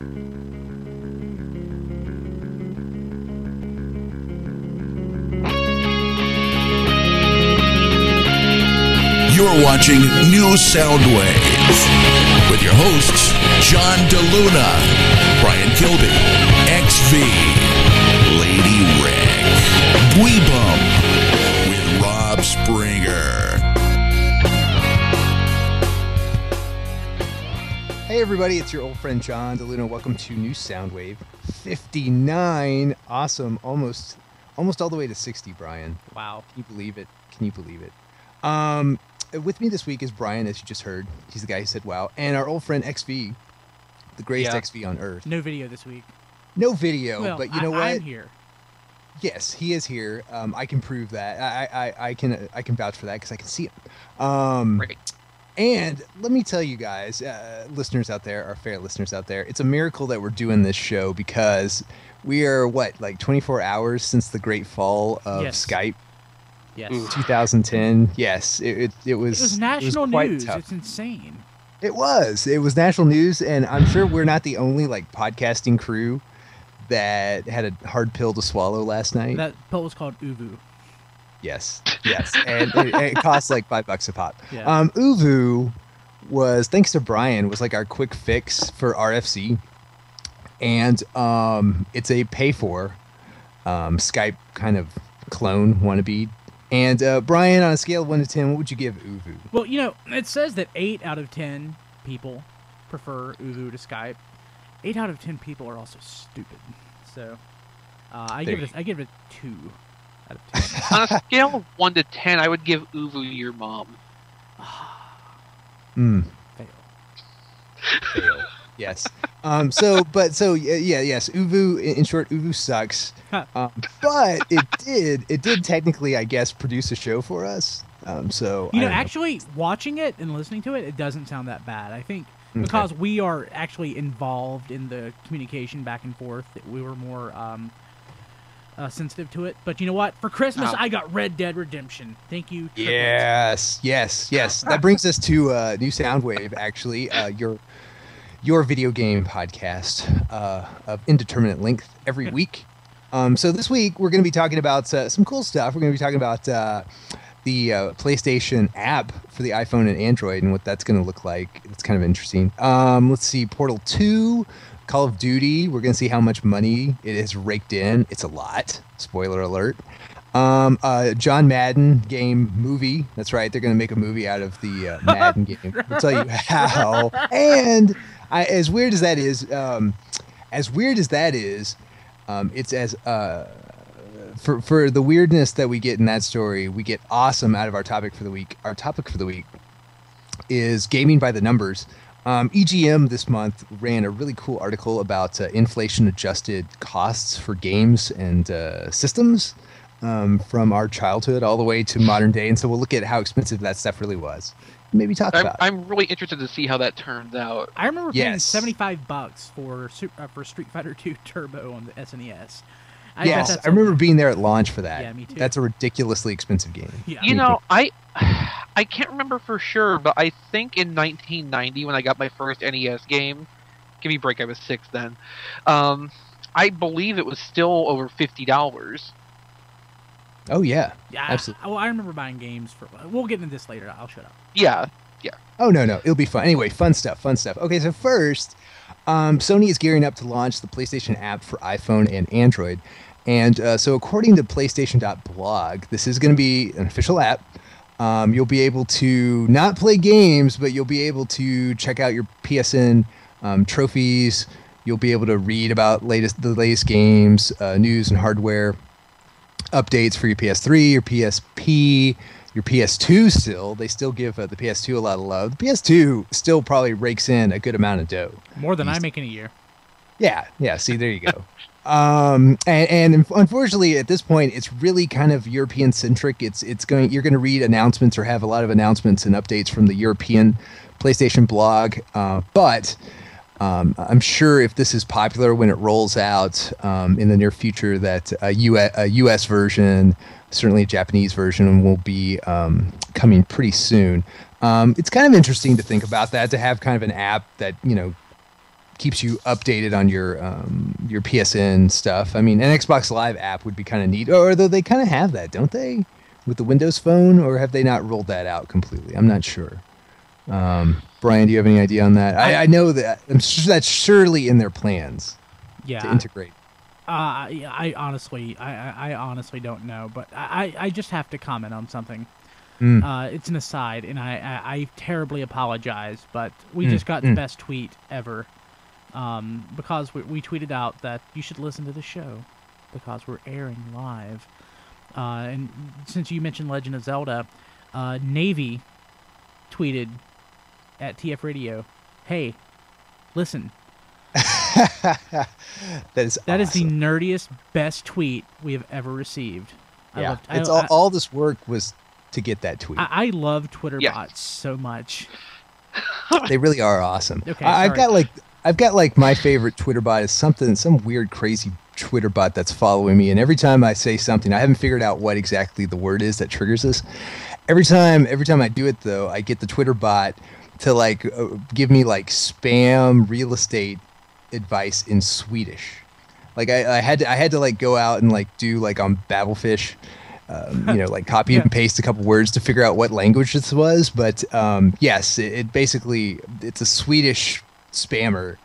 You're watching New Soundwave with your hosts, John DeLuna, Brian Kilby, XV, Lady Rick, Dweebum, with Rob Springer. Hey everybody, it's your old friend John DeLuna. Welcome to New Soundwave 59. Awesome. Almost all the way to 60, Brian. Wow. Can you believe it? With me this week is Brian, as you just heard. He's the guy who said wow. And our old friend XV, the greatest XV on earth. No video this week. No video, well, but you know what? I'm here. Yes, he is here. I can prove that. I can vouch for that because I can see him. Great. And let me tell you guys, listeners out there, our fair listeners out there, it's a miracle that we're doing this show because we are, like 24 hours since the great fall of Skype. Yes. 2010. Yes, it was. It was national news. Tough. It's insane. It was national news, and I'm sure we're not the only podcasting crew that had a hard pill to swallow last night. That pill was called Uvu. Yes, and it costs like $5 a pop. Yeah. Uvu was, thanks to Brian, was like our quick fix for RFC, and it's a pay for Skype kind of clone wannabe. And Brian, on a scale of 1 to 10, what would you give Uvu? Well, it says that 8 out of 10 people prefer Uvu to Skype. 8 out of 10 people are also stupid. So I give it a 2 out of 10. On a scale of 1 to 10, I would give Uvu your mom. Fail. Yes. Yes. Uvu, in short, Uvu sucks. But it did technically, I guess, produce a show for us. Actually watching it and listening to it, it doesn't sound that bad. I think because we are actually involved in the communication back and forth, that we were more sensitive to it. But you know what? For Christmas, I got Red Dead Redemption. Thank you. Yes. That brings us to New Soundwave, actually. Your video game podcast of indeterminate length every week. So this week we're going to be talking about some cool stuff. We're going to be talking about the PlayStation app for the iPhone and Android and what that's going to look like. It's kind of interesting. Let's see, Portal 2, Call of Duty. We're going to see how much money it has raked in. It's a lot. Spoiler alert. John Madden game movie. That's right. They're going to make a movie out of the Madden game. I'll tell you how. And as weird as that is, it's as for the weirdness that we get in that story, we get awesome out of our topic for the week. Our topic for the week is gaming by the numbers. EGM this month ran a really cool article about inflation-adjusted costs for games and systems from our childhood all the way to modern day. And so we'll look at how expensive that stuff really was. Maybe talk about it. I'm really interested to see how that turns out. I remember paying $75 for Street Fighter 2 Turbo on the SNES. I remember being there at launch for that. Yeah, me too. That's a ridiculously expensive game. Yeah. I can't remember for sure, but I think in 1990 when I got my first NES game, give me a break, I was 6 then, I believe it was still over $50. Oh, yeah. Yeah, absolutely. I remember buying games for... We'll get into this later. I'll shut up. Yeah. Oh, no. It'll be fun. Anyway, fun stuff. Okay, so first, Sony is gearing up to launch the PlayStation app for iPhone and Android. And so according to PlayStation.blog, this is going to be an official app. You'll be able to not play games, but you'll be able to check out your PSN trophies. You'll be able to read about the latest games, news and hardware updates for your PS3, your PSP, your PS2 still. They still give the PS2 a lot of love. The PS2 still probably rakes in a good amount of dough. More than I make in a year. Yeah. See, there you go. And unfortunately, at this point, it's really kind of European centric. You're going to read announcements or have a lot of announcements and updates from the European PlayStation blog. But I'm sure if this is popular when it rolls out in the near future, that a US version, certainly a Japanese version, will be coming pretty soon. It's kind of interesting to think about that, to have kind of an app that keeps you updated on your PSN stuff. I mean, an Xbox Live app would be kind of neat. Or though they kind of have that, don't they, with the Windows Phone? Or have they not rolled that out completely? I'm not sure. Brian, do you have any idea on that? I know that that's surely in their plans. Yeah. To integrate. I honestly don't know, but I just have to comment on something. It's an aside, and I terribly apologize, but we just got the best tweet ever, because we tweeted out that you should listen to the show because we're airing live. And since you mentioned Legend of Zelda, Navy tweeted at TF Radio, "Hey, listen." That is the awesome. nerdiest, best tweet we have ever received. Yeah, all this work was to get that tweet. I love Twitter bots so much. They really are awesome. Okay, I've got like my favorite Twitter bot is some weird crazy Twitter bot that's following me, and every time I say something, I haven't figured out what exactly the word is that triggers this. Every time I do it though, I get the Twitter bot to like give me like spam real estate advice in Swedish. Like I had to like go out and like do like on Babelfish, like copy and paste a couple words to figure out what language this was. But yes, it basically it's a Swedish spammer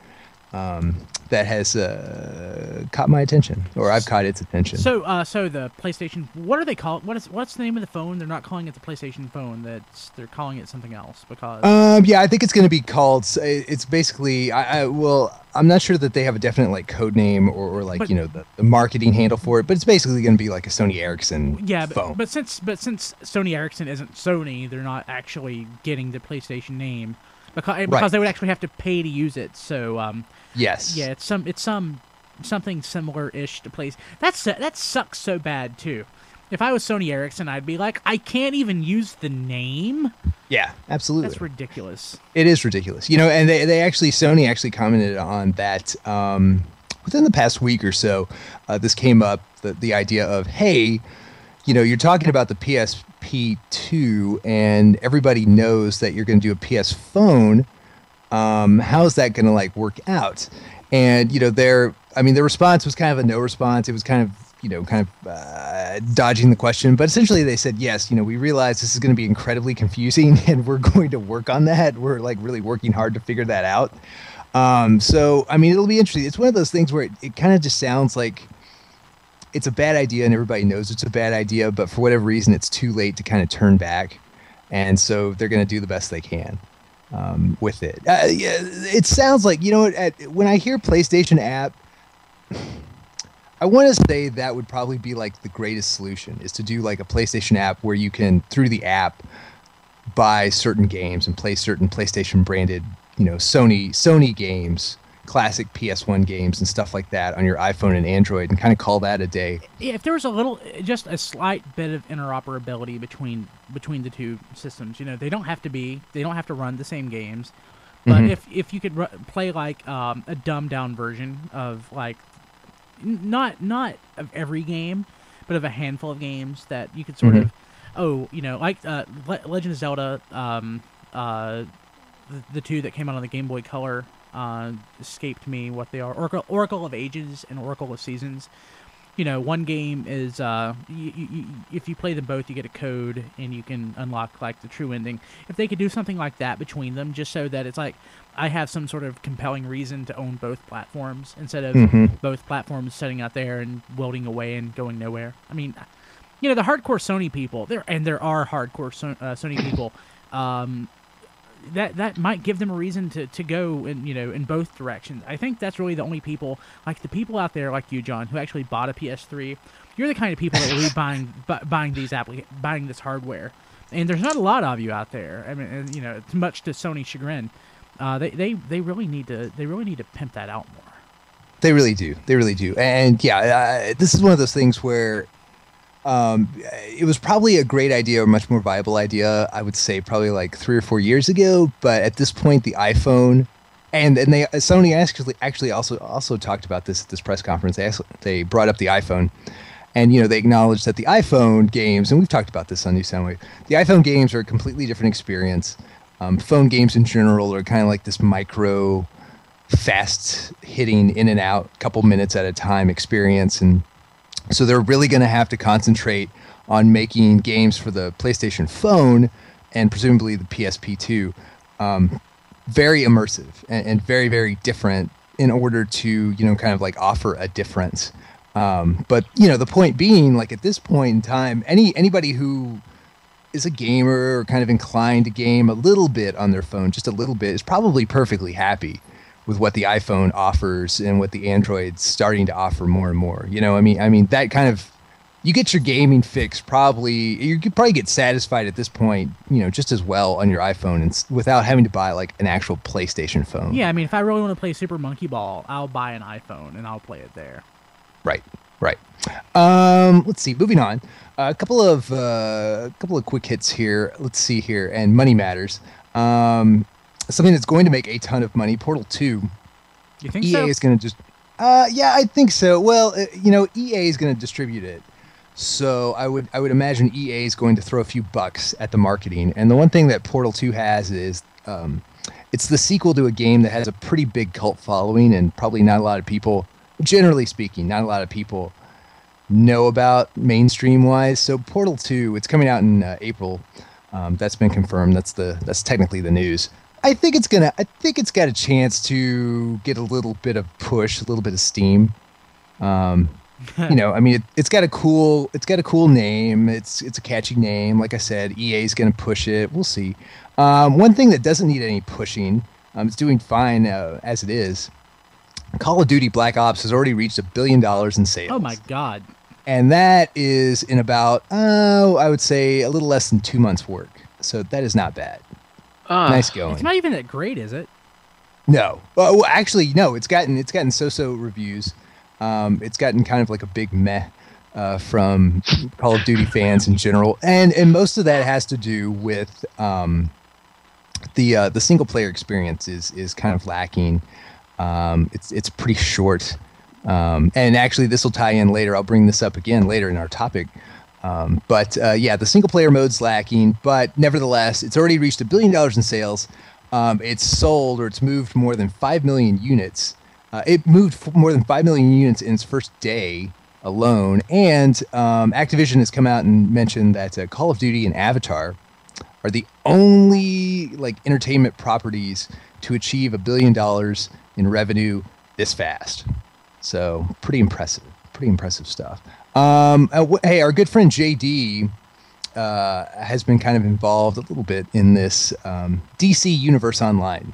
that has caught my attention, or I've caught its attention. So the PlayStation, what are they called? What's the name of the phone? They're not calling it the PlayStation phone. They're calling it something else because. Yeah, I think it's going to be called. It's basically. I'm not sure that they have a definite like code name or like the marketing handle for it, but it's basically going to be like a Sony Ericsson phone. But since Sony Ericsson isn't Sony, they're not actually getting the PlayStation name because they would actually have to pay to use it. So yes, yeah, it's something similar-ish to place. That sucks so bad too. If I was Sony Ericsson, I'd be like, I can't even use the name. Yeah, absolutely. That's ridiculous. It is ridiculous. And Sony actually commented on that within the past week or so. This came up, the idea of, hey, you're talking about the PSP2 and everybody knows that you're going to do a PS phone. How's that going to like work out? And, their response was kind of a no response. It was kind of dodging the question, but essentially they said, yes, we realize this is going to be incredibly confusing and we're going to work on that. We're like really working hard to figure that out. So, it'll be interesting. It's one of those things where it kind of just sounds like it's a bad idea and everybody knows it's a bad idea, but for whatever reason, it's too late to kind of turn back. And so they're going to do the best they can with it. It sounds like, when I hear PlayStation app, I want to say that would probably be like the greatest solution is to do like a PlayStation app where you can, through the app, buy certain games and play certain PlayStation branded, Sony games, classic PS1 games and stuff like that on your iPhone and Android and kind of call that a day. Yeah, if there was just a slight bit of interoperability between the two systems, they don't have to run the same games, but if you could play like a dumbed down version of like, not of every game, but of a handful of games that you could sort of, like Legend of Zelda, the two that came out on the Game Boy Color, escaped me what they are. Oracle of Ages and Oracle of Seasons. One game is if you play them both, you get a code and you can unlock like the true ending. If they could do something like that between them, just so that it's like I have some sort of compelling reason to own both platforms instead of both platforms sitting out there and wilting away and going nowhere. The hardcore Sony people, there are hardcore Sony people. That might give them a reason to go in both directions. I think that's really the only people, like the people out there like you, John, who actually bought a PS3. You're the kind of people that will be buying this hardware, and there's not a lot of you out there. It's much to Sony's chagrin. They really need to pimp that out more. They really do. And yeah, this is one of those things where it was probably a great idea, or a much more viable idea, I would say probably like 3 or 4 years ago. But at this point, the iPhone and Sony actually also talked about this at this press conference. They brought up the iPhone, and they acknowledged that the iPhone games, and we've talked about this on New Soundwave, the iPhone games are a completely different experience. Phone games in general are kind of like this micro fast hitting in and out, couple minutes at a time experience. And so they're really going to have to concentrate on making games for the PlayStation phone and presumably the PSP too, very immersive and very, very different in order to, kind of like offer a difference. But, the point being, like at this point in time, anybody who is a gamer or kind of inclined to game a little bit on their phone, just a little bit, is probably perfectly happy with what the iPhone offers and what the Android's starting to offer more and more. I mean that kind of, you get your gaming fix you could probably get satisfied at this point, just as well on your iPhone and without having to buy like an actual PlayStation phone. Yeah, I mean, if I really want to play Super Monkey Ball, I'll buy an iPhone and I'll play it there. Right. Let's see. Moving on. A couple of quick hits here. Let's see here. And money matters. Something that's going to make a ton of money. Portal 2. You think EA so? is going to just. Yeah, I think so. Well, EA is going to distribute it. So I would imagine EA is going to throw a few bucks at the marketing. And the one thing that Portal 2 has is it's the sequel to a game that has a pretty big cult following, and probably not a lot of people, generally speaking, not a lot of people know about mainstream wise. So Portal 2, it's coming out in April. That's been confirmed. That's technically the news. I think it's got a chance to get a little bit of push, a little bit of steam. I mean, it's got a cool name. It's a catchy name. Like I said, EA's going to push it. We'll see. One thing that doesn't need any pushing, it's doing fine as it is. Call of Duty Black Ops has already reached $1 billion in sales. Oh my God. And that is in about, I would say a little less than 2 months work. So that is not bad. Nice going. It's not even that great, is it? No. Well, actually, no. It's gotten so-so reviews. It's gotten kind of like a big meh from Call of Duty fans in general, and most of that has to do with the single player experience is kind of lacking. It's pretty short, and actually this will tie in later. I'll bring this up again later in our topic. But the single player mode's lacking, but nevertheless, it's already reached $1 billion in sales. It's sold, or it's moved more than 5 million units. It moved more than 5 million units in its first day alone. And Activision has come out and mentioned that Call of Duty and Avatar are the only entertainment properties to achieve $1 billion in revenue this fast. So pretty impressive stuff. Hey, our good friend JD has been kind of involved a little bit in this. DC Universe Online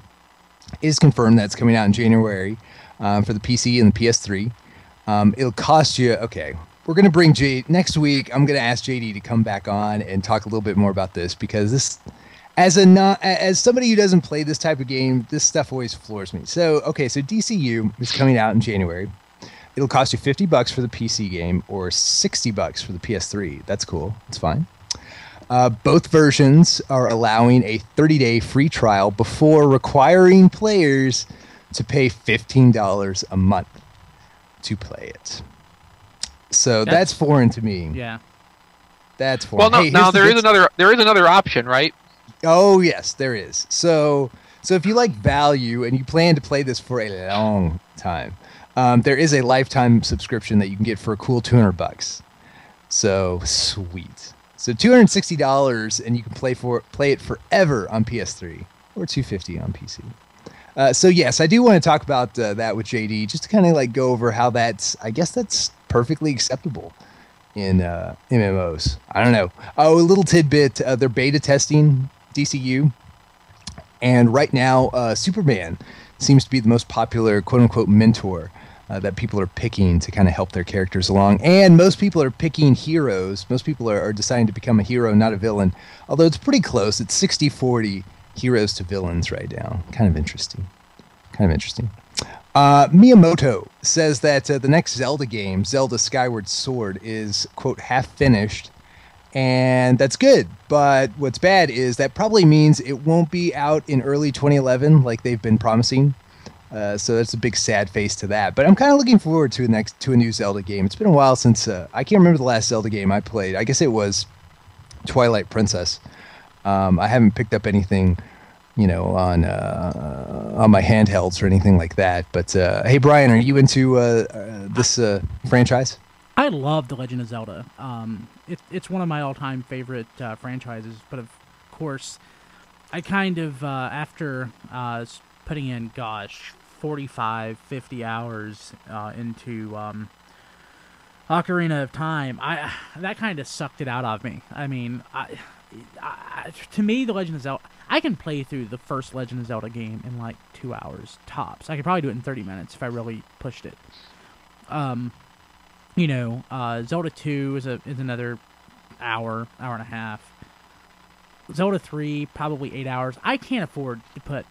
is confirmed that it's coming out in January for the PC and the PS3. It'll cost you. Okay, we're gonna bring next week. I'm gonna ask JD to come back on and talk a little bit more about this, because this, as somebody who doesn't play this type of game, this stuff always floors me. So DCU is coming out in January. It'll cost you $50 for the PC game or $60 for the PS3. That's cool. It's fine. Both versions are allowing a 30-day free trial before requiring players to pay $15 a month to play it. So that's foreign to me. Yeah. That's foreign. Well, no, there is another option, right? Oh yes, there is. So if you like value and you plan to play this for a long time, there is a lifetime subscription that you can get for a cool $200. So sweet. So $260, and you can play it forever on PS3 or $250 on PC. So yes, I do want to talk about that with JD, just to kind of go over how I guess that's perfectly acceptable in MMOs. I don't know. Oh, a little tidbit: they're beta testing DCU, and right now, Superman seems to be the most popular quote-unquote mentor that people are picking to kind of help their characters along. And most people are picking heroes. Most people are deciding to become a hero, not a villain. Although it's pretty close. It's 60-40 heroes to villains right now. Kind of interesting. Miyamoto says that the next Zelda game, Zelda Skyward Sword, is, quote, half finished. And that's good. But what's bad is that probably means it won't be out in early 2011 like they've been promising. So that's a big sad face to that. But I'm kind of looking forward to a new Zelda game. It's been a while since I can't remember the last Zelda game I played. I guess it was Twilight Princess. I haven't picked up anything on my handhelds or anything like that. But hey, Brian, are you into this franchise? I love The Legend of Zelda. It's one of my all-time favorite franchises, but of course, I kind of, after putting in, 45, 50 hours into Ocarina of Time, that kind of sucked it out of me. I mean, to me, The Legend of Zelda, I can play through the first Legend of Zelda game in like 2 hours tops. I could probably do it in 30 minutes if I really pushed it. Zelda 2 is another hour and a half. Zelda 3, probably 8 hours. I can't afford to put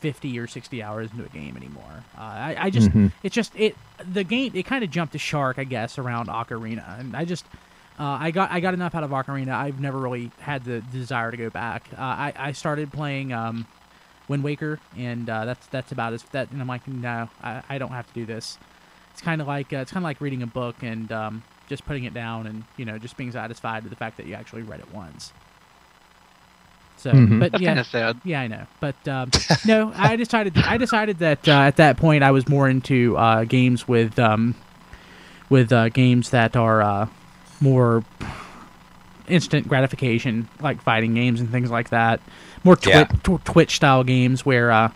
50 or 60 hours into a game anymore. I just, the game, it kind of jumped the shark, I guess, around Ocarina. And I just, I got enough out of Ocarina. I've never really had the desire to go back. I started playing Wind Waker, and that's about that. And I'm like, no, I don't have to do this. It's kind of like reading a book and just putting it down and just being satisfied with the fact that you actually read it once. So, but that's kind of sad. Yeah, I know. But no, I decided that at that point I was more into games with games that are more instant gratification, like fighting games and things like that. More Twitch style games where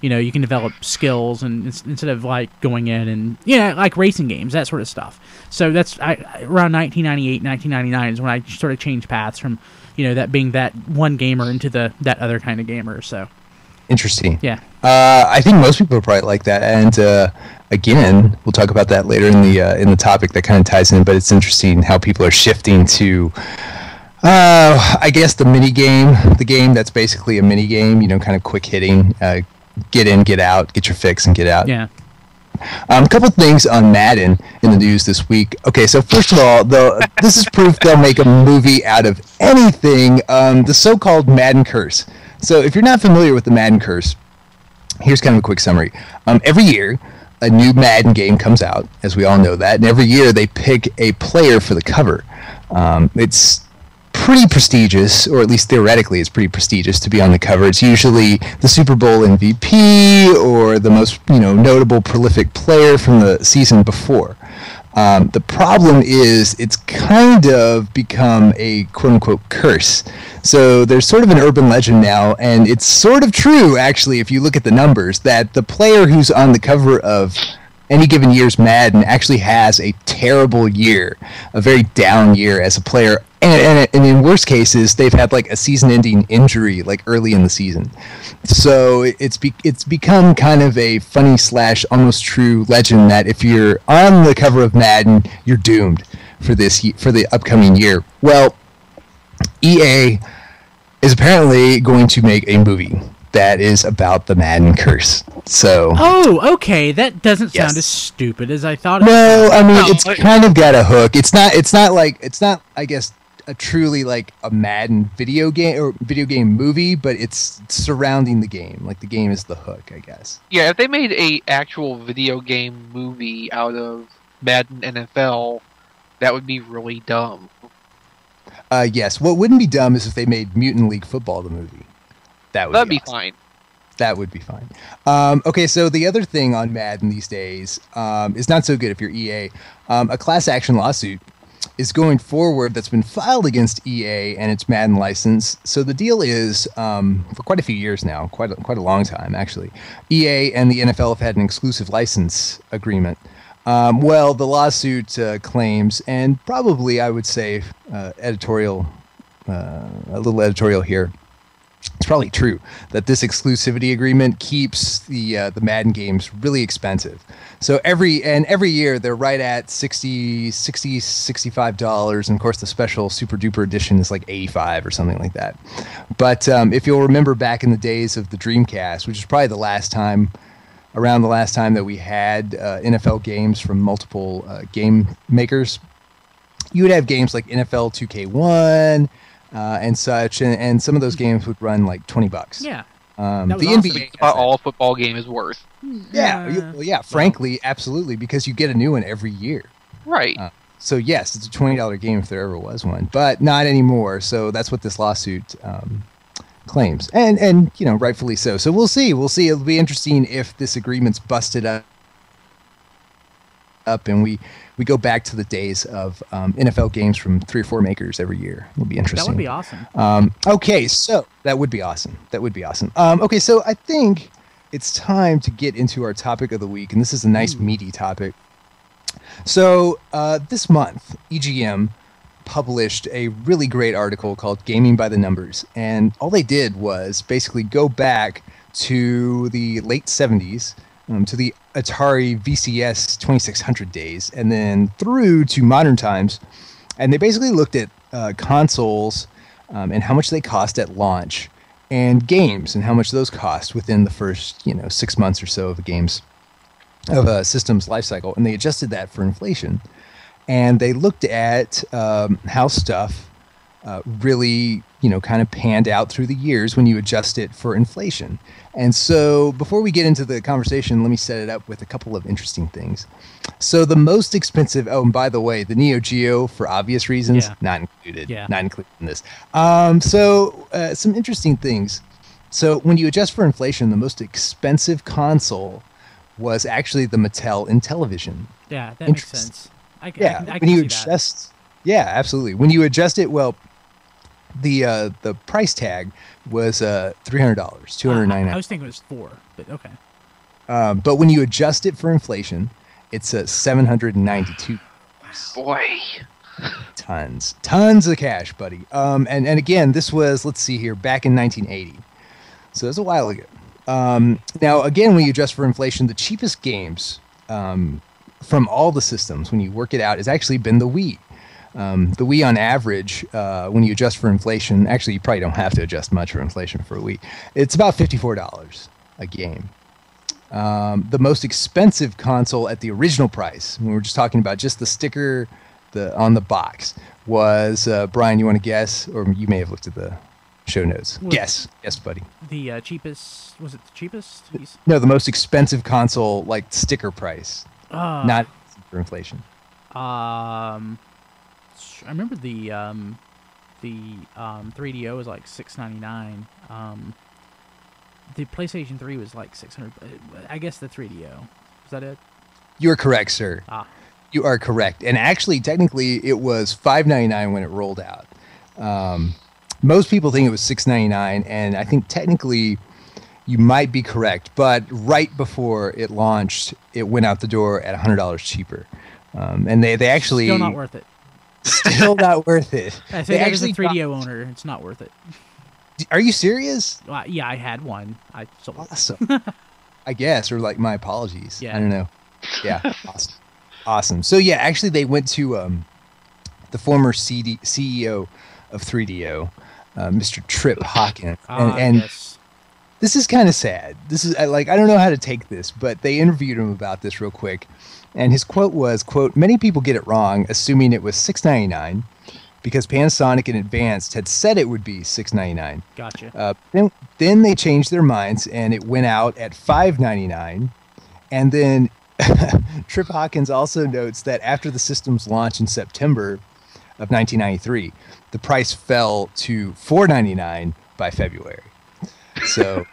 you can develop skills and instead of like going in and like racing games, that sort of stuff. So that's around 1998, 1999 is when I sort of changed paths from that being that one gamer into that other kind of gamer. So interesting. Yeah. I think most people are probably like that, and again, we'll talk about that later in the topic that kind of ties in. But it's interesting how people are shifting to, I guess, the game that's basically a mini game. Kind of quick hitting, get in, get out, get your fix, and get out. Yeah. A couple things on Madden in the news this week. Okay, so first of all, this is proof they'll make a movie out of anything. The so-called Madden curse. So if you're not familiar with the Madden curse, here's kind of a quick summary. Every year, a new Madden game comes out, as we all know that, and every year they pick a player for the cover. It's pretty prestigious, or at least theoretically it's pretty prestigious to be on the cover. It's usually the Super Bowl MVP or the most notable prolific player from the season before. The problem is it's kind of become a quote-unquote curse. So there's sort of an urban legend now, and it's sort of true actually if you look at the numbers, that the player who's on the cover of any given year's Madden actually has a terrible year, a very down year as a player, and in worst cases they've had like a season-ending injury like early in the season. So it's become kind of a funny / almost true legend that if you're on the cover of Madden, you're doomed for the upcoming year. Well, EA is apparently going to make a movie that is about the Madden curse. So. Oh, okay. That doesn't sound as stupid as I thought. No, I mean it's kind of got a hook. It's not. I guess a truly like a Madden video game or video game movie, but it's surrounding the game. Like the game is the hook, I guess. Yeah, if they made a actual video game movie out of Madden NFL, that would be really dumb. Yes. What wouldn't be dumb is if they made Mutant League Football the movie. That'd be awesome. Fine. That would be fine. Okay, so the other thing on Madden these days is not so good if you're EA. A class action lawsuit is going forward that's been filed against EA and its Madden license. So the deal is, for quite a few years now, quite a long time actually, EA and the NFL have had an exclusive license agreement. Well, the lawsuit claims, and probably I would say a little editorial here, it's probably true that this exclusivity agreement keeps the Madden games really expensive. So every year they're right at $65, and of course the special super duper edition is like $85 or something like that. But if you'll remember back in the days of the Dreamcast, which is probably around the last time that we had NFL games from multiple game makers, you would have games like NFL 2K1 and such, and some of those games would run like $20. Yeah. The awesome. NBA about all a football game is worth. Yeah, frankly, absolutely, because you get a new one every year. Right. So yes, it's a $20 game if there ever was one, but not anymore. So that's what this lawsuit claims, and rightfully so. So we'll see. It'll be interesting if this agreement's busted up and we go back to the days of NFL games from 3 or 4 makers every year. It'll be interesting. That would be awesome. Okay, so that would be awesome. Okay, so I think it's time to get into our topic of the week, and this is a nice meaty topic. So this month, EGM published a really great article called Gaming by the Numbers, and all they did was basically go back to the late 70s, to the Atari VCS 2600 days, and then through to modern times, and they basically looked at consoles and how much they cost at launch, and games and how much those cost within the first 6 months or so of a system's life cycle, and they adjusted that for inflation. And they looked at how stuff really, kind of panned out through the years when you adjust it for inflation. And so before we get into the conversation, let me set it up with a couple of interesting things. So the most expensive, and by the way, the Neo Geo, for obvious reasons, not included. Yeah. Not included in this. So some interesting things. So when you adjust for inflation, the most expensive console was actually the Mattel Intellivision. Yeah, that makes sense. I can when you see adjust, yeah, absolutely. When you adjust it, well, the price tag was $300, $299. I was thinking it was 4, but okay. But when you adjust it for inflation, it's $792. Boy, tons of cash, buddy. And again, this was, let's see here, back in 1980, so it was a while ago. Now, again, when you adjust for inflation, the cheapest games from all the systems, when you work it out, has actually been the Wii. The Wii, on average, when you adjust for inflation, actually, you probably don't have to adjust much for inflation for a Wii. It's about $54 a game. The most expensive console at the original price, when we were just talking about just the sticker on the box, was, Brian, you want to guess? Or you may have looked at the show notes. Guess, buddy. The cheapest, was it the cheapest? No, the most expensive console, like sticker price. Not for inflation. I remember the 3DO was like $699. The PlayStation 3 was like $600. I guess the 3DO. Is that it? You're correct, sir. You are correct. And actually, technically, it was $599 when it rolled out. Most people think it was $699, and I think technically you might be correct. But right before it launched, it went out the door at $100 cheaper. And they actually... Still not worth it. Still not worth it. I say that as a 3DO owner, it's not worth it. Are you serious? Yeah, I had one. I sold it. Awesome. I guess, or like my apologies. Yeah. I don't know. Yeah, awesome. So yeah, actually they went to the former CEO of 3DO, Mr. Trip Hawkins, and yes. This is kind of sad. This is like, I don't know how to take this, but they interviewed him about this real quick, and his quote was, quote, "Many people get it wrong, assuming it was $699, because Panasonic and Advanced had said it would be $699. Gotcha. Then they changed their minds, and it went out at $599, and then Trip Hawkins also notes that after the system's launch in September of 1993, the price fell to $499 by February. So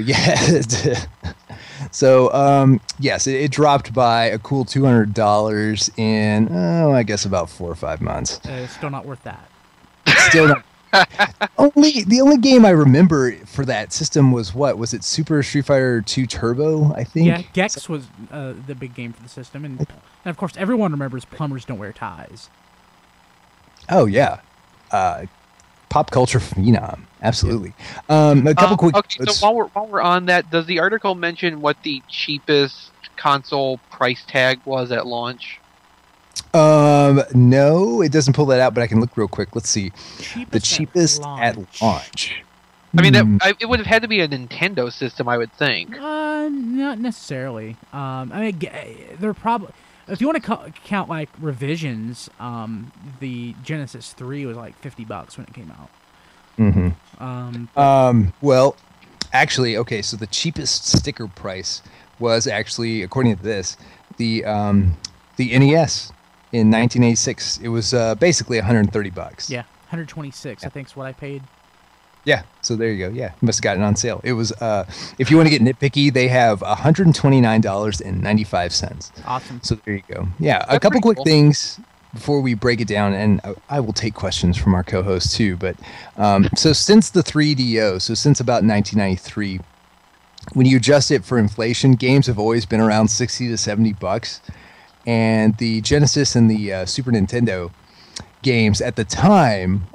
yeah. So yes, it dropped by a cool $200 in, I guess about 4 or 5 months. It's still not worth that. Still not. The only game I remember for that system was what? Was it Super Street Fighter 2 Turbo, I think? Yeah, Gex was the big game for the system. And of course, everyone remembers Plumbers Don't Wear Ties. Oh, yeah. Pop culture phenom. Absolutely. A couple quick... Okay, so while we're on that, does the article mention what the cheapest console price tag was at launch? No, it doesn't pull that out, but I can look real quick. Let's see. The cheapest at launch. I mean, it would have had to be a Nintendo system, I would think. Not necessarily. I mean, they're probably... If you want to count like revisions, the Genesis 3 was like $50 when it came out. Mm-hmm. Well, actually, okay. So the cheapest sticker price was actually, according to this, the NES in 1986. It was basically $130. Yeah, $126. I think is what I paid. Yeah, so there you go. Yeah, you must have gotten it on sale. It was, if you want to get nitpicky, they have $129.95. Awesome. So there you go. Yeah, a That's couple pretty quick cool. things before we break it down, and I will take questions from our co-hosts too. But so since the 3DO, so since about 1993, when you adjust it for inflation, games have always been around 60 to 70 bucks, and the Genesis and the Super Nintendo games at their time,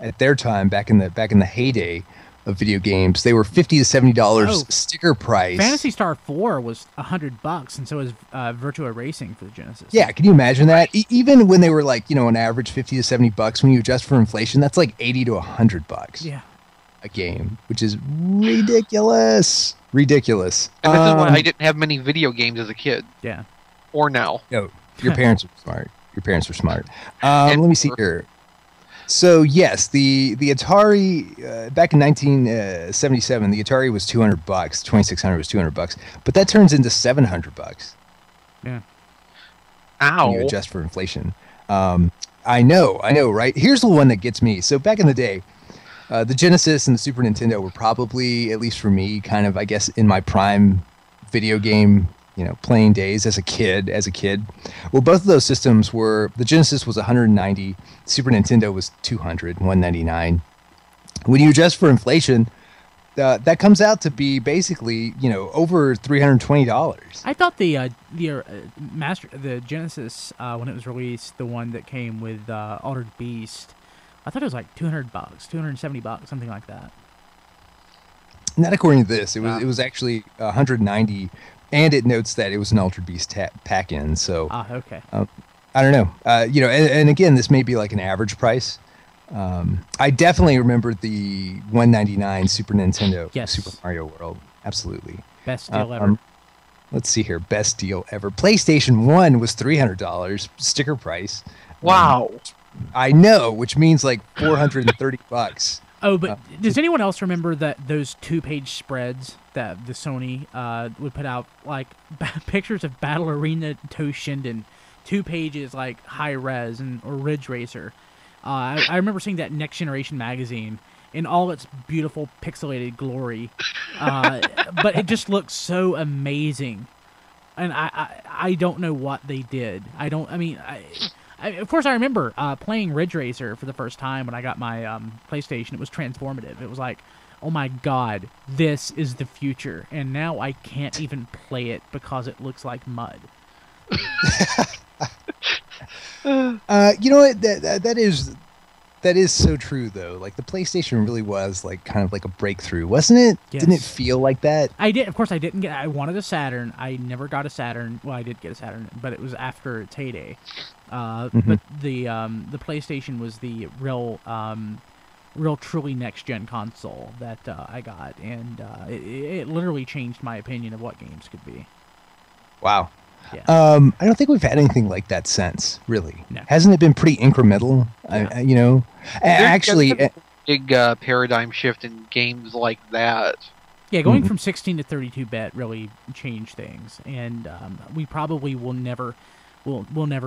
back in the heyday of video games, they were $50 to $70 sticker price. Phantasy Star 4 was $100, and so was Virtua Racing for the Genesis. Yeah, can you imagine that? Even when they were like, an average 50 to 70 bucks, when you adjust for inflation, that's like 80 to 100 bucks. Yeah. A game, which is ridiculous. Ridiculous. And this is why I didn't have many video games as a kid. Yeah. Or now. No, your parents were smart. Your parents were smart. Let me see here. So yes, the Atari back in 1977, the Atari was $200. 2600 was $200, but that turns into $700. Yeah. Ow. When you adjust for inflation. I know, right? Here's the one that gets me. So back in the day, the Genesis and the Super Nintendo were probably, at least for me, kind of, I guess, in my prime video game, playing days as a kid. Well, both of those systems were, the Genesis was $190, Super Nintendo was $200, $199. When you adjust for inflation, that comes out to be basically, over $320. I thought the Genesis, when it was released, the one that came with Altered Beast, I thought it was like $200, $270, something like that. Not according to this. It was actually $190. And it notes that it was an Altered Beast pack-in, so... okay. I don't know. And again, this may be like an average price. I definitely remember the $199 Super Nintendo Yes. Super Mario World. Absolutely. Best deal ever. Let's see here. Best deal ever. PlayStation 1 was $300, sticker price. Wow. I know, which means like $430. Oh, but does anyone else remember that those 2-page spreads that the Sony would put out, like pictures of Battle Arena Toshinden, 2 pages, like high res or Ridge Racer? I remember seeing that Next Generation magazine in all its beautiful pixelated glory, but it just looked so amazing, and I don't know what they did. Of course, I remember playing Ridge Racer for the first time when I got my PlayStation. It was transformative. It was like, oh my god, this is the future. And now I can't even play it because it looks like mud. You know what? That is so true, though. Like, the PlayStation really was like kind of like a breakthrough, wasn't it? Yes. Didn't it feel like that? I did. Of course, I didn't get. I wanted a Saturn. I never got a Saturn. Well, I did get a Saturn, but it was after its heyday. But the PlayStation was the real truly next gen console that I got, and it literally changed my opinion of what games could be. Wow. Yeah. I don't think we've had anything like that since, really. No. Hasn't it been pretty incremental? Yeah. Actually, There's a big paradigm shift in games like that. Yeah, going from 16 to 32-bit really changed things, and we probably will never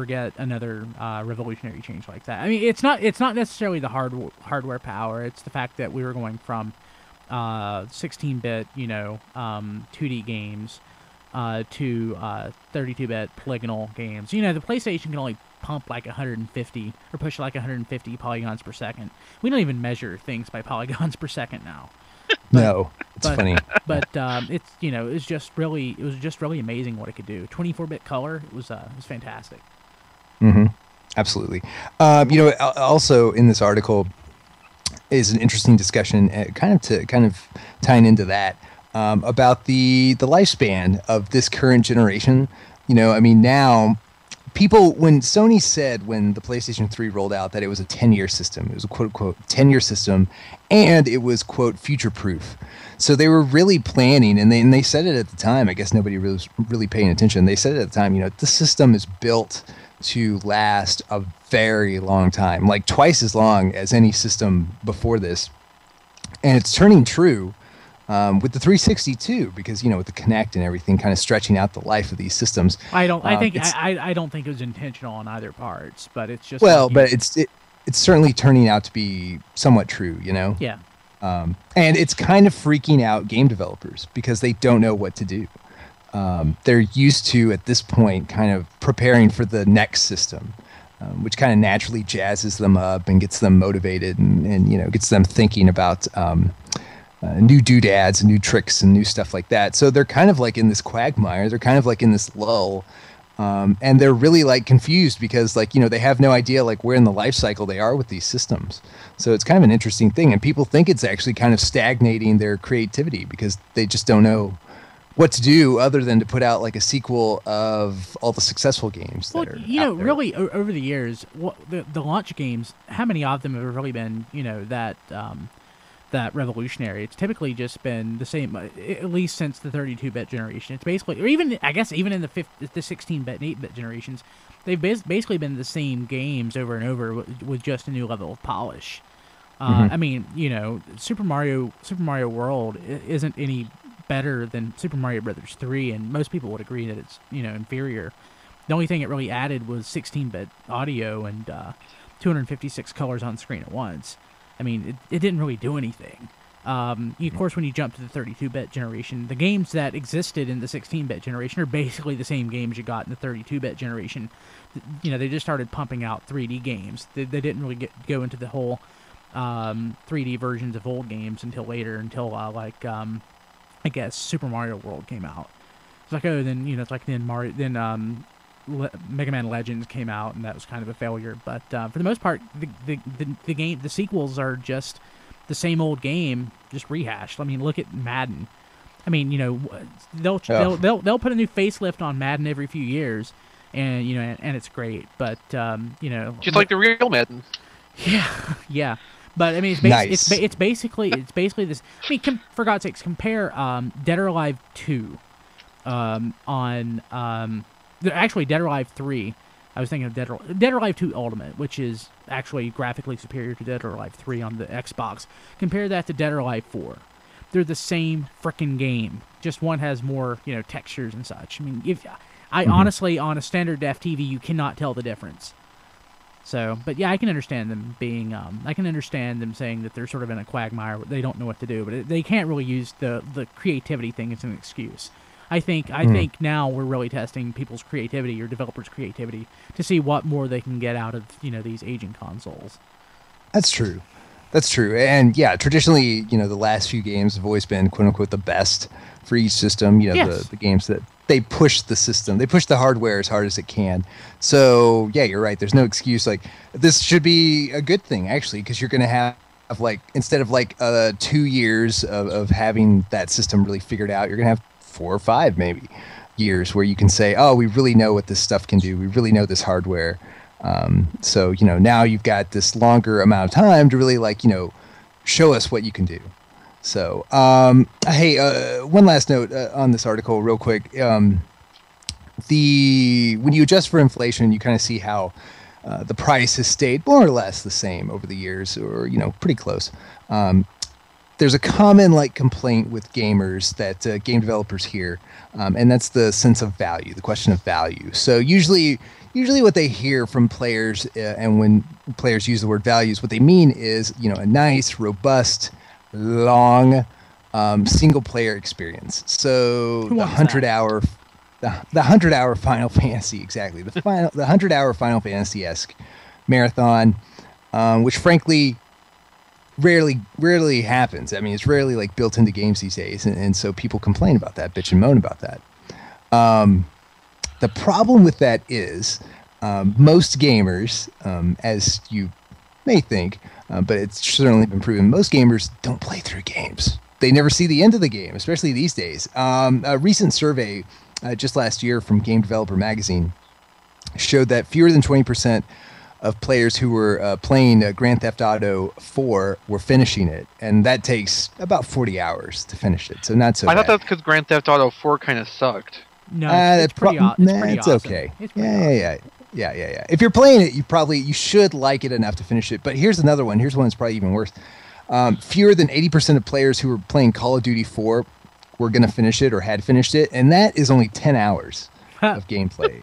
get another revolutionary change like that. I mean, it's not necessarily the hardware power. It's the fact that we were going from 16-bit, 2D games to 32-bit polygonal games. The PlayStation can only pump like 150 or push like 150 polygons per second. We don't even measure things by polygons per second now. No, it's funny. But it's it was just really amazing what it could do. 24-bit color, it was fantastic. Mm-hmm. Absolutely. Also in this article is an interesting discussion, kind of tying into that, about the lifespan of this current generation. Now people, when Sony said when the PlayStation 3 rolled out that it was a 10-year system, it was a quote-unquote 10-year system, and it was, quote, future-proof. So they were really planning, and they said it at the time. I guess nobody was really paying attention. They said it at the time, this system is built to last a very long time, like twice as long as any system before this. And it's turning true with the 360 too, because with the Kinect and everything kind of stretching out the life of these systems. I don't think it was intentional on either parts, but it's just but it's certainly turning out to be somewhat true. Yeah. And it's kind of freaking out game developers because they don't know what to do. They're used to, at this point, kind of preparing for the next system, which kind of naturally jazzes them up and gets them motivated and gets them thinking about new doodads and new tricks and new stuff like that. So they're kind of like in this quagmire. They're kind of like in this lull. And they're really like confused because they have no idea like where in the life cycle they are with these systems. So it's kind of an interesting thing. And people think it's actually kind of stagnating their creativity because they just don't know what to do other than to put out like a sequel of all the successful games. Well, that are you know, really over the years, the launch games, how many of them have really been, that revolutionary? It's typically just been the same, at least since the 32-bit generation. It's basically, or even I guess even in the 16-bit and 8-bit generations, they've basically been the same games over and over with just a new level of polish. I mean, Super Mario World isn't any better than Super Mario Brothers 3, and most people would agree that it's inferior. The only thing it really added was 16-bit audio and 256 colors on screen at once. I mean, it didn't really do anything. Of course, when you jump to the 32-bit generation, the games that existed in the 16-bit generation are basically the same games you got in the 32-bit generation. They just started pumping out 3D games. They didn't really go into the whole 3D versions of old games until later, I guess Super Mario World came out. It's like, then Mega Man Legends came out, and that was kind of a failure. But for the most part, the sequels are just the same old game, just rehashed. I mean, look at Madden. I mean, they'll put a new facelift on Madden every few years, and and it's great. But just like the real Madden. Yeah. But I mean, it's basically this. I mean, for God's sakes, compare Dead or Alive 2 actually Dead or Alive 3. I was thinking of Dead or Alive 2 Ultimate, which is actually graphically superior to Dead or Alive 3 on the Xbox. Compare that to Dead or Alive 4. They're the same frickin' game. Just one has more, textures and such. I mean, honestly, on a standard def TV, you cannot tell the difference. So, but yeah, I can understand them being, I can understand them saying that they're sort of in a quagmire. They don't know what to do, but they can't really use the creativity thing as an excuse. I think now we're really testing people's creativity or developers' creativity to see what more they can get out of, these aging consoles. That's true. And yeah, traditionally, the last few games have always been quote unquote the best for each system. Yes. the games that they push the system, they push the hardware as hard as it can. So yeah, you're right. There's no excuse. Like, this should be a good thing actually, because you're going to have instead of 2 years of having that system really figured out, you're going to have 4 or 5 maybe years where you can say, oh, we really know what this stuff can do. We really know this hardware. So now you've got this longer amount of time to really show us what you can do. So, hey, one last note on this article real quick. When you adjust for inflation, you kind of see how the price has stayed more or less the same over the years, or, pretty close. There's a common complaint with gamers that game developers hear, and that's the sense of value, the question of value. So usually what they hear from players, and when players use the word values, what they mean is a nice, robust, long single player experience. So the 100-hour Final Fantasy, exactly, the 100-hour Final Fantasy-esque marathon, which frankly rarely happens. I mean, it's rarely built into games these days, and so people complain about that, bitch and moan about that. The problem with that is most gamers, as you may think, but it's certainly been proven, most gamers don't play through games. They never see the end of the game, especially these days. A recent survey just last year from Game Developer Magazine showed that fewer than 20% of players who were playing Grand Theft Auto 4 were finishing it, and that takes about 40 hours to finish it, so not so bad. I thought that's because Grand Theft Auto 4 kind of sucked. No, it's pretty awesome. It's okay. Yeah. If you're playing it, you should like it enough to finish it. But here's another one. Here's one that's probably even worse. Fewer than 80% of players who were playing Call of Duty 4 were going to finish it or had finished it, and that is only 10 hours of gameplay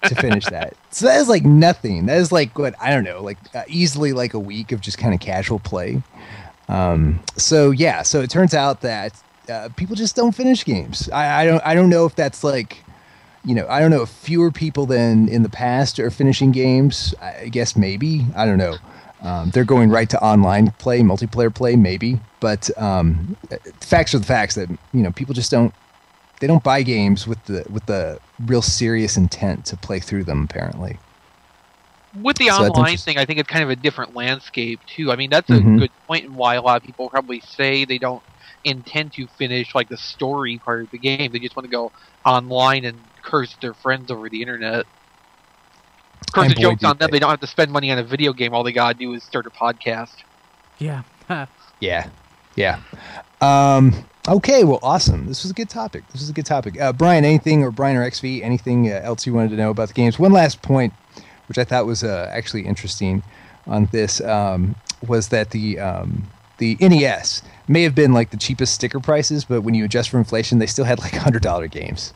to finish that. So that is nothing. That is what, I don't know, easily a week of just kind of casual play. So it turns out that people just don't finish games. I don't know if that's like, I don't know if fewer people than in the past are finishing games. I guess maybe. I don't know. They're going right to online play, multiplayer play, maybe. But facts are the facts that people just don't. They don't buy games with the real serious intent to play through them. Apparently. With the online thing, I think it's kind of a different landscape too. I mean, that's a good point in why a lot of people probably say they don't intend to finish like the story part of the game. They just want to go online and curse their friends over the internet. Of course, the joke's on them. They don't have to spend money on a video game. All they gotta do is start a podcast. Yeah. Yeah. Okay, well, awesome. This was a good topic. Brian, anything, or Brian or XV, anything else you wanted to know about the games? One last point, which I thought was actually interesting on this, was that the NES may have been like the cheapest sticker prices, but when you adjust for inflation, they still had like $100 games.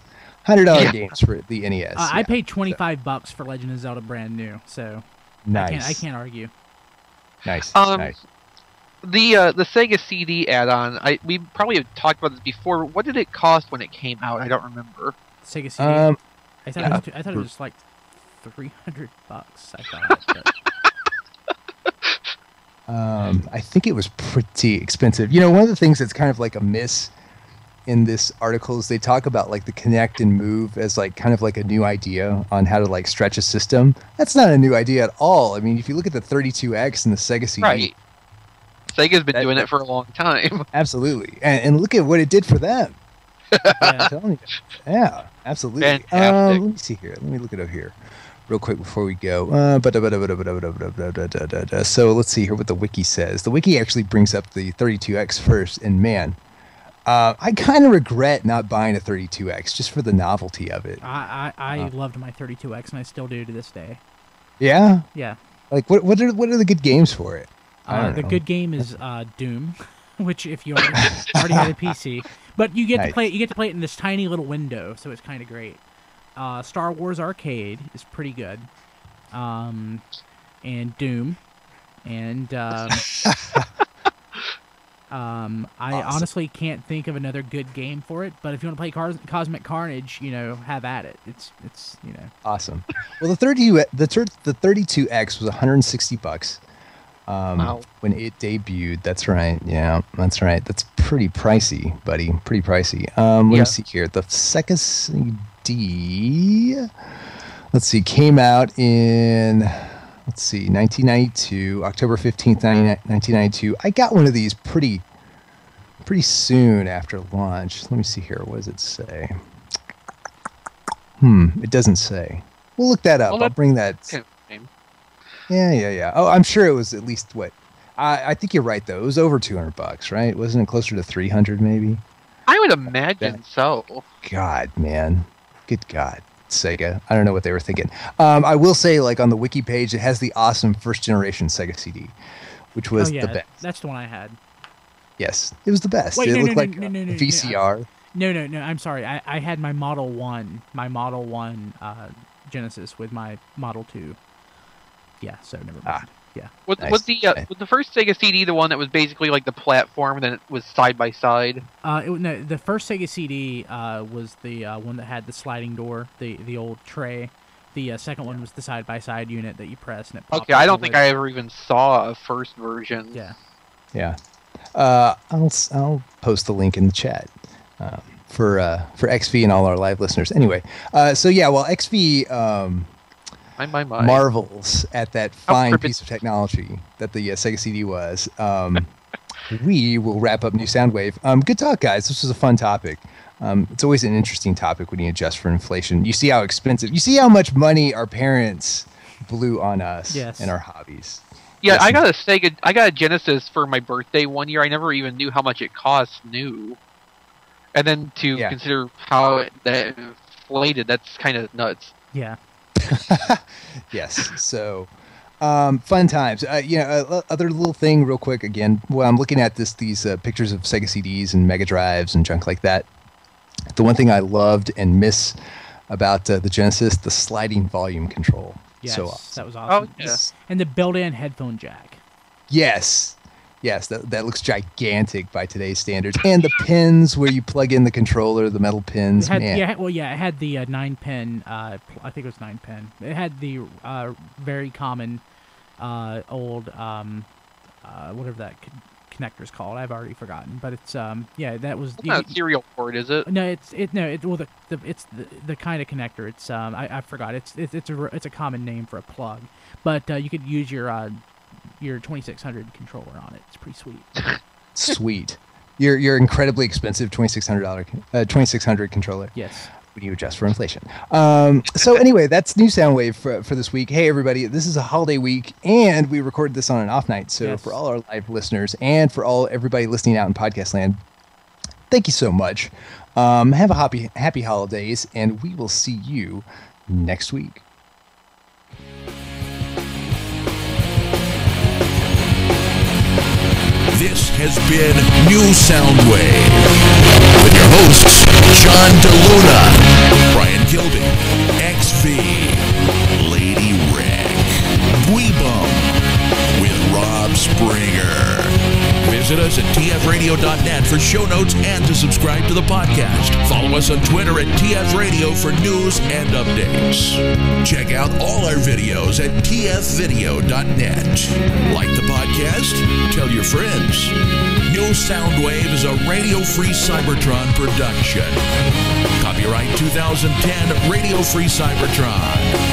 $100 games for the NES. I paid $25 for Legend of Zelda brand new, so nice. I can't argue. Nice. Nice. The Sega CD add-on, we probably have talked about this before. What did it cost when it came out? I don't remember. Sega CD. I thought it was like $300. I thought. But... I think it was pretty expensive. One of the things that's kind of like a miss in this article is they talk about like the Connect and Move as like kind of like a new idea on how to like stretch a system. That's not a new idea at all. I mean, if you look at the 32X and the Sega CD, right. Sega's been doing it for a long time. Absolutely, and look at what it did for them. I'm telling you. Yeah, absolutely. Fantastic. Let me see here. Let me look it up here real quick before we go. So let's see here what the wiki says. The wiki actually brings up the 32X first, and man, I kind of regret not buying a 32X just for the novelty of it. I loved my 32X, and I still do to this day. Yeah? Yeah. Like, what are the good games for it? The good game is Doom, which if you already had a PC, but you get to play it. You get to play it in this tiny little window, so it's kind of great. Star Wars Arcade is pretty good, and Doom, and I honestly can't think of another good game for it. But if you want to play Cosmic Carnage, have at it. It's awesome. Well, the 32X was $160. Wow. When it debuted. That's right. Yeah, that's right. That's pretty pricey, buddy. Pretty pricey. Let me see here. The Sega CD, let's see, came out in, 1992, October 15th, 1992. I got one of these pretty soon after launch. Let me see here. What does it say? It doesn't say. We'll look that up. I'll bring that. Yeah. Oh, I'm sure it was at least what? I think you're right though. It was over $200, right? Wasn't it closer to 300 maybe? I would imagine so. God, man. Good God. Sega. I don't know what they were thinking. I will say, like on the wiki page, it has the awesome first generation Sega CD, which was the best. That's the one I had. Yes, it was the best. Wait, it looked like a VCR. No. I'm sorry. I had my Model 1, Genesis with my Model 2. Yeah, so never mind. Yeah. Was the first Sega CD the one that was basically like the platform, and then it was side by side? No, the first Sega CD was the one that had the sliding door, the old tray. The second one was the side by side unit that you press and it popped. Okay, I don't think I ever even saw a first version. Yeah. I'll post the link in the chat for XV and all our live listeners. Anyway, while XV. My. Marvels at that fine piece of technology that the Sega CD was. We will wrap up New Soundwave. Good talk, guys. This was a fun topic. It's always an interesting topic when you adjust for inflation. You see how expensive, you see how much money our parents blew on us and our hobbies. Yeah, I got a Genesis for my birthday one year. I never even knew how much it cost new. And then to consider how that inflated, that's kind of nuts. Yeah. Yes. So, fun times. Other little thing, real quick. Again, well, I'm looking at these pictures of Sega CDs and Mega Drives and junk like that. The one thing I loved and miss about the Genesis, the sliding volume control. Yes, so awesome. that was awesome. Oh, yeah. And the built-in headphone jack. Yes. Yes, that looks gigantic by today's standards. And the pins where you plug in the controller, the metal pins. It had, man. it had the 9-pin. I think it was 9-pin. It had the very common old whatever that connector's called. I've already forgotten, but it's that was. It's not a serial port, is it? No, it's the kind of connector. It's I forgot. It's a common name for a plug, but you could use your 2600 controller on it. It's pretty sweet. Sweet. Your incredibly expensive $2,600 controller. Yes. When you adjust for inflation. So anyway, that's new Soundwave for this week. Hey everybody, this is a holiday week, and we recorded this on an off night. So yes. For all our live listeners and for everybody listening out in podcast land, thank you so much. Have a happy holidays, and we will see you next week. This has been New Soundwave with your hosts, John DeLuna, Brian Kilby, XV, Lady Rick, Dweebum, with Rob Springer. Visit us at tfradio.net for show notes and to subscribe to the podcast. Follow us on Twitter at tfradio for news and updates. Check out all our videos at tfvideo.net. Like the podcast? Tell your friends. New Soundwave is a radio-free Cybertron production. Copyright 2010 Radio Free Cybertron.